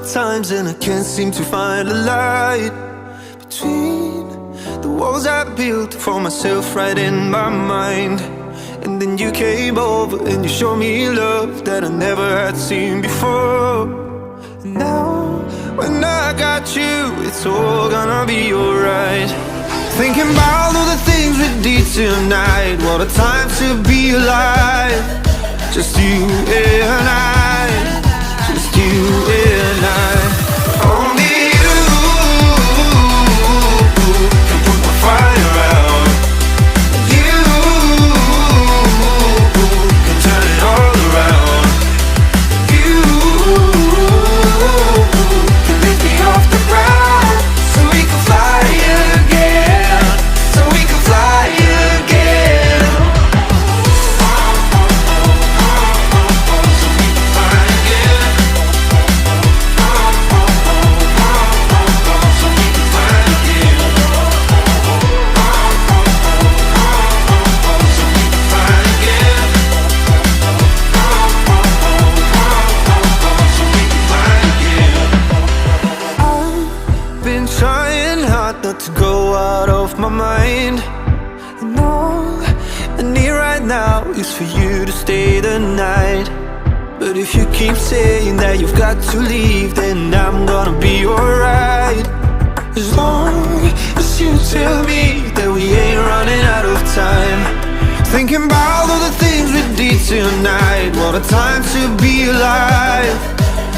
sometimes and I can't seem to find a light between the walls I built for myself right in my mind. And then you came over and you showed me love that I never had seen before. And now when I got you, it's all gonna be alright. Thinking about all the things we did tonight. What a time to be alive. Just you and I, just you and I. Only you can put my fire out. You can turn it all around. You can lift me off the ground, so we can fly again, so we can fly again. Not to go out of my mind. And all I need right now is for you to stay the night. But if you keep saying that you've got to leave, then I'm gonna be alright. As long as you tell me that we ain't running out of time. Thinking about all the things we did tonight. What a time to be alive.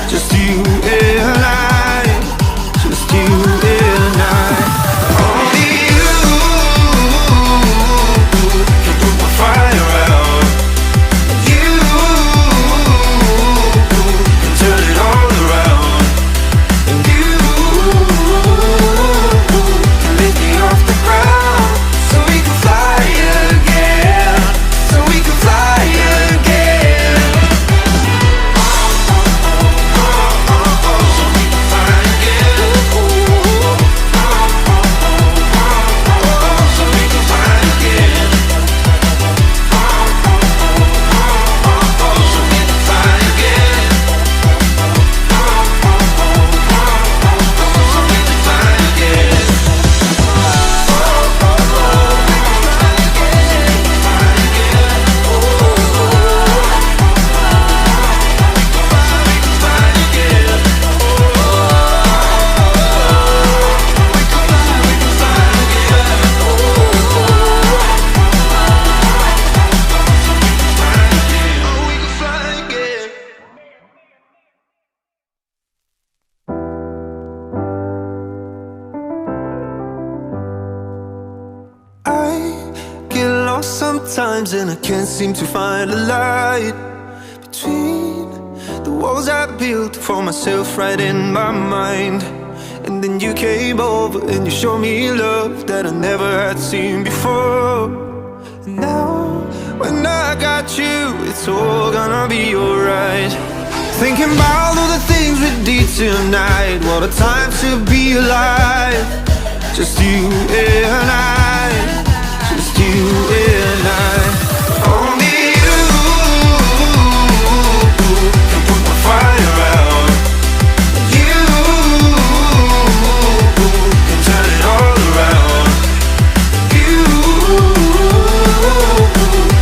Just you and I, just you and I. Fire out. You can turn it all around. And you can lift me off the ground, so we can fly again, so we can fly again. So we can fly again. So we can fly again. Sometimes and I can't seem to find a light between the walls I built for myself right in my mind. And then you came over and you showed me love that I never had seen before. And now when I got you, it's all gonna be alright. Thinking about all the things we did tonight. What a time to be alive. Just you and I, just you and I. Only you can put my fire out. You can turn it all around. You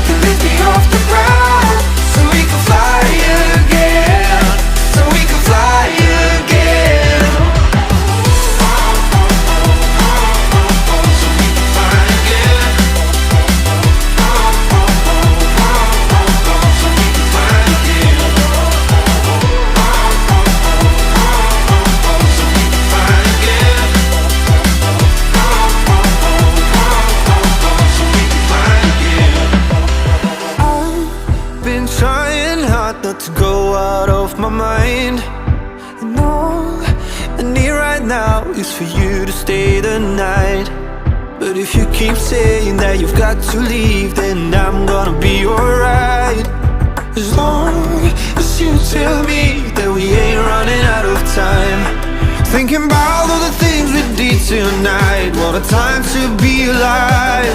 can lift me off the ground, so we can fly again, so we can fly again. So we can fly again. Not to go out of my mind. And all I need right now is for you to stay the night. But if you keep saying that you've got to leave, then I'm gonna be alright. As long as you tell me that we ain't running out of time. Thinking about all the things we did tonight. What a time to be alive.